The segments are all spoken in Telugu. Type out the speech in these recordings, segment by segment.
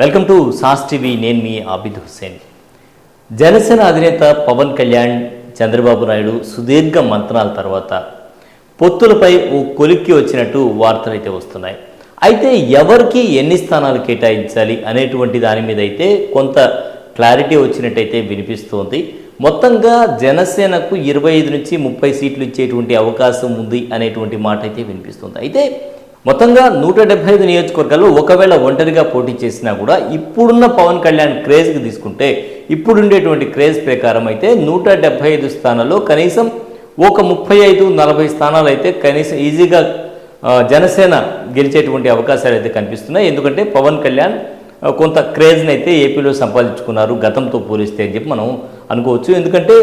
Welcome to sauce TV. నేను మీ ఆబిద్ హుస్సేన్. జనసేన అధినేత పవన్ కళ్యాణ్, చంద్రబాబు నాయుడు సుదీర్ఘ మంత్రాల తర్వాత పొత్తులపై ఓ కొలిక్కి వచ్చినట్టు వార్తలు అయితే వస్తున్నాయి. అయితే ఎవరికి ఎన్ని స్థానాలు కేటాయించాలి అనేటువంటి దాని మీద అయితే కొంత క్లారిటీ వచ్చినట్టయితే వినిపిస్తోంది. మొత్తంగా జనసేనకు 25 నుంచి 30 సీట్లు ఇచ్చేటువంటి అవకాశం ఉంది అనేటువంటి మాట అయితే వినిపిస్తుంది. అయితే మొత్తంగా 175 నియోజకవర్గాల్లో ఒకవేళ ఒంటరిగా పోటీ చేసినా కూడా ఇప్పుడున్న పవన్ కళ్యాణ్ క్రేజ్కి తీసుకుంటే ఇప్పుడుండేటువంటి క్రేజ్ ప్రకారం అయితే 175 స్థానాల్లో కనీసం ఒక 35-40 స్థానాలు అయితే కనీసం ఈజీగా జనసేన గెలిచేటువంటి అవకాశాలు అయితే కనిపిస్తున్నాయి. ఎందుకంటే పవన్ కళ్యాణ్ కొంత క్రేజ్ని అయితే ఏపీలో సంపాదించుకున్నారు గతంతో పోలిస్తే అని చెప్పి మనం అనుకోవచ్చు. ఎందుకంటే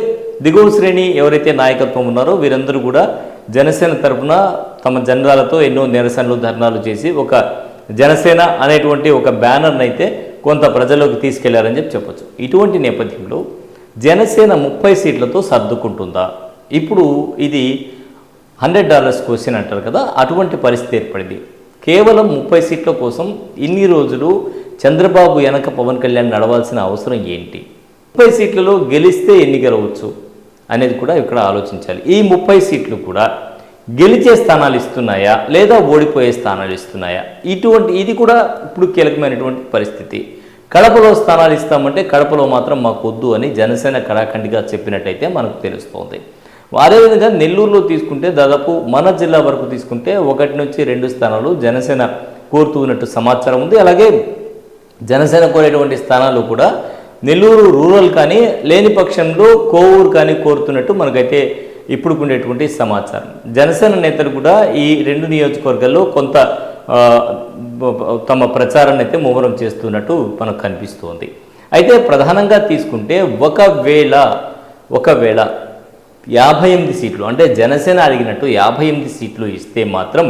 దిగువ శ్రేణి ఎవరైతే నాయకత్వం ఉన్నారో వీరందరూ కూడా జనసేన తరఫున తమ జెండాలతో ఎన్నో నిరసనలు, ధర్నాలు చేసి ఒక జనసేన అనేటువంటి ఒక బ్యానర్ని అయితే కొంత ప్రజల్లోకి తీసుకెళ్లారని చెప్పొచ్చు. ఇటువంటి నేపథ్యంలో జనసేన 30 సీట్లతో సర్దుకుంటుందా? ఇప్పుడు ఇది $100 క్వశ్చన్ అంటారు కదా, అటువంటి పరిస్థితి ఏర్పడింది. కేవలం 30 సీట్ల కోసం ఇన్ని రోజులు చంద్రబాబు వెనక పవన్ కళ్యాణ్ నడవాల్సిన అవసరం ఏంటి? 30 సీట్లలో గెలిస్తే ఎన్ని గెలవచ్చు అనేది కూడా ఇక్కడ ఆలోచించాలి. ఈ 30 సీట్లు కూడా గెలిచే స్థానాలు ఇస్తున్నాయా లేదా ఓడిపోయే స్థానాలు ఇస్తున్నాయా? ఇది కూడా ఇప్పుడు కీలకమైనటువంటి పరిస్థితి. కడపలో స్థానాలు ఇస్తామంటే కడపలో మాత్రం మాకు వద్దు అని జనసేన కడాఖండిగా చెప్పినట్టయితే మనకు తెలుస్తోంది. అదేవిధంగా నెల్లూరులో తీసుకుంటే దాదాపు మన జిల్లా వరకు తీసుకుంటే 1 నుంచి 2 స్థానాలు జనసేన కోరుతూ ఉన్నట్టు సమాచారం ఉంది. అలాగే జనసేన కోరేటువంటి స్థానాలు కూడా నెల్లూరు రూరల్ కానీ లేని పక్షంలో కోవూరు కానీ కోరుతున్నట్టు మనకైతే ఇప్పుడు ఉండేటువంటి సమాచారం. జనసేన నేతలు కూడా ఈ 2 నియోజకవర్గాల్లో కొంత తమ ప్రచారాన్ని అయితే ముమ్మరం చేస్తున్నట్టు మనకు కనిపిస్తోంది. అయితే ప్రధానంగా తీసుకుంటే ఒకవేళ 58 సీట్లు అంటే జనసేన అడిగినట్టు 58 సీట్లు ఇస్తే మాత్రం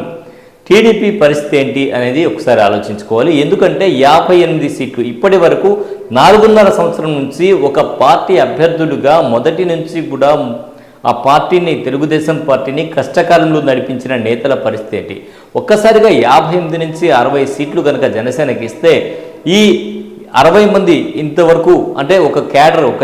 టీడీపీ పరిస్థితి ఏంటి అనేది ఒకసారి ఆలోచించుకోవాలి. ఎందుకంటే 58 సీట్లు ఇప్పటి వరకు 4.5 సంవత్సరం నుంచి ఒక పార్టీ అభ్యర్థులుగా మొదటి నుంచి కూడా ఆ పార్టీని, తెలుగుదేశం పార్టీని కష్టకాలంలో నడిపించిన నేతల పరిస్థితి ఏంటి? ఒక్కసారిగా 58 నుంచి 60 సీట్లు కనుక జనసేనకి ఇస్తే ఈ 60 మంది ఇంతవరకు అంటే ఒక క్యాడర్, ఒక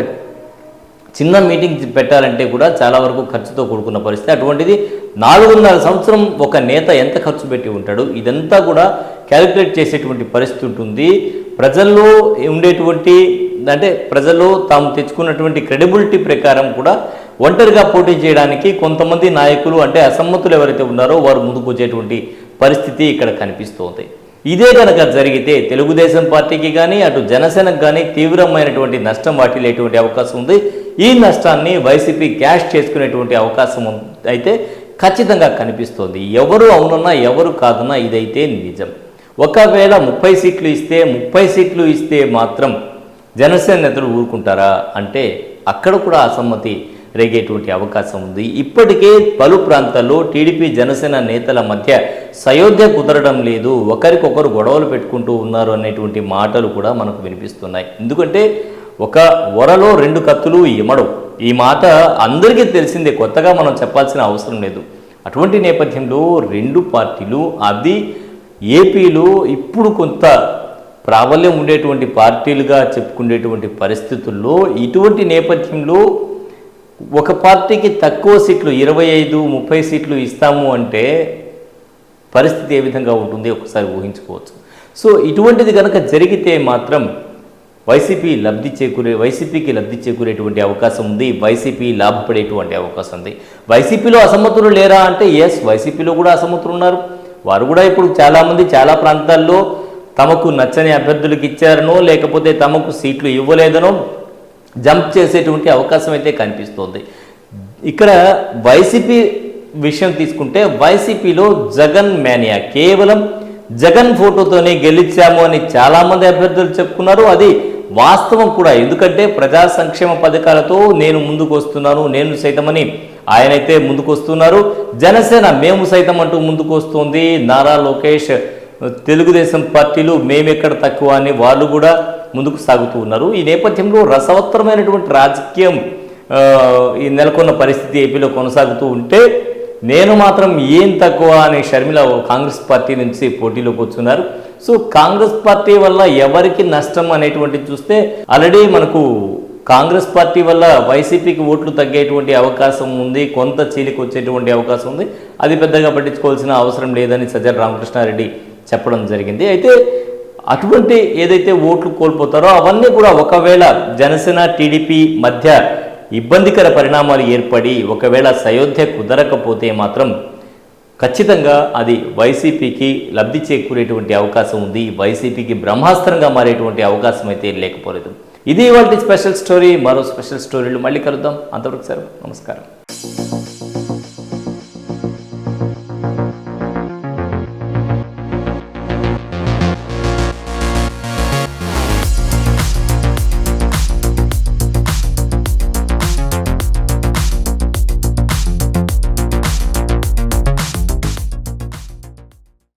చిన్న మీటింగ్ పెట్టాలంటే కూడా చాలా వరకు ఖర్చుతో కూడుకున్న పరిస్థితి. అటువంటిది 4.5 సంవత్సరం ఒక నేత ఎంత ఖర్చు పెట్టి ఉంటాడు? ఇదంతా కూడా క్యాలిక్యులేట్ చేసేటువంటి పరిస్థితి ఉంటుంది. ప్రజల్లో ఉండేటువంటి అంటే ప్రజల్లో తాము తెచ్చుకున్నటువంటి క్రెడిబిలిటీ ప్రకారం కూడా ఒంటరిగా పోటీ చేయడానికి కొంతమంది నాయకులు అంటే అసమ్మతులు ఎవరైతే ఉన్నారో వారు ముందుకు వచ్చేటువంటి పరిస్థితి ఇక్కడ కనిపిస్తోంది. ఇదే కనుక జరిగితే తెలుగుదేశం పార్టీకి కానీ అటు జనసేనకు కానీ తీవ్రమైనటువంటి నష్టం వాటిల్లేటువంటి అవకాశం ఉంది. ఈ నష్టాన్ని వైసీపీ క్యాష్ చేసుకునేటువంటి అవకాశం అయితే ఖచ్చితంగా కనిపిస్తోంది. ఎవరు అవునన్నా ఎవరు కాదన్నా ఇదైతే నిజం. ఒకవేళ 30 సీట్లు ఇస్తే మాత్రం జనసేన నేతలు ఊరుకుంటారా అంటే అక్కడ కూడా అసమ్మతి రేగేటువంటి అవకాశం ఉంది. ఇప్పటికే పలు ప్రాంతాల్లో టీడీపీ జనసేన నేతల మధ్య సయోధ్య కుదరడం లేదు, ఒకరికొకరు గొడవలు పెట్టుకుంటూ ఉన్నారు అనేటువంటి మాటలు కూడా మనకు వినిపిస్తున్నాయి. ఎందుకంటే ఒక వరలో 2 కత్తులు ఇమడవు, ఈ మాట అందరికీ తెలిసిందే, కొత్తగా మనం చెప్పాల్సిన అవసరం లేదు. అటువంటి నేపథ్యంలో 2 పార్టీలు అది ఏపీలో ఇప్పుడు కొంత ప్రాబల్యం ఉండేటువంటి పార్టీలుగా చెప్పుకునేటువంటి పరిస్థితుల్లో ఇటువంటి నేపథ్యంలో ఒక పార్టీకి తక్కువ సీట్లు 25-30 సీట్లు ఇస్తాము అంటే పరిస్థితి ఏ విధంగా ఉంటుంది ఒకసారి ఊహించుకోవచ్చు. సో ఇటువంటిది కనుక జరిగితే మాత్రం వైసీపీకి లబ్ధి చేకూరేటువంటి అవకాశం ఉంది, వైసీపీ లాభపడేటువంటి అవకాశం ఉంది. వైసీపీలో అసమ్మతులు లేరా అంటే ఎస్, వైసీపీలో కూడా అసమ్మతులు ఉన్నారు. వారు కూడా ఇప్పుడు చాలామంది చాలా ప్రాంతాల్లో తమకు నచ్చని అభ్యర్థులకు ఇచ్చారనో లేకపోతే తమకు సీట్లు ఇవ్వలేదనో జంప్ చేసేటువంటి అవకాశం అయితే కనిపిస్తోంది. ఇక్కడ వైసీపీ విషయం తీసుకుంటే వైసీపీలో జగన్ మేనియా, కేవలం జగన్ ఫోటోతోనే గెలిచాము అని చాలామంది అభ్యర్థులు చెప్పుకున్నారు. అది వాస్తవం కూడా. ఎందుకంటే ప్రజా సంక్షేమ పథకాలతో నేను ముందుకు వస్తున్నాను, నేను సైతమని ఆయనైతే ముందుకు వస్తున్నారు. జనసేన మేము సైతం అంటూ ముందుకు వస్తుంది. నారా లోకేష్, తెలుగుదేశం పార్టీలు మేమెక్కడ తక్కువ అని వాళ్ళు కూడా ముందుకు సాగుతూ ఉన్నారు. ఈ నేపథ్యంలో రసవత్తరమైనటువంటి రాజకీయం ఈ నెలకొన్న పరిస్థితి ఏపీలో కొనసాగుతూ ఉంటే నేను మాత్రం ఏం తక్కువ అని షర్మిల కాంగ్రెస్ పార్టీ నుంచి పోటీలోకి వచ్చున్నారు. సో కాంగ్రెస్ పార్టీ వల్ల ఎవరికి నష్టం అనేటువంటిది చూస్తే ఆల్రెడీ మనకు కాంగ్రెస్ పార్టీ వల్ల వైసీపీకి ఓట్లు తగ్గేటువంటి అవకాశం ఉంది, కొంత చీలికి వచ్చేటువంటి అవకాశం ఉంది. అది పెద్దగా పట్టించుకోవాల్సిన అవసరం లేదని సజ్జల రామకృష్ణారెడ్డి చెప్పడం జరిగింది. అయితే అటువంటి ఏదైతే ఓట్లు కోల్పోతారో అవన్నీ కూడా ఒకవేళ జనసేన టీడీపీ మధ్య ఇబ్బందికర పరిణామాలు ఏర్పడి ఒకవేళ సయోధ్య కుదరకపోతే మాత్రం ఖచ్చితంగా అది వైసీపీకి లబ్ధి చేకూరేటువంటి అవకాశం ఉంది. వైసీపీకి బ్రహ్మాస్త్రంగా మారేటువంటి అవకాశం అయితే లేకపోలేదు. ఇది ఇవాల్టి స్పెషల్ స్టోరీ. మరో స్పెషల్ స్టోరీలు మళ్ళీ కలుద్దాం. అంతవరకు సార్ నమస్కారం.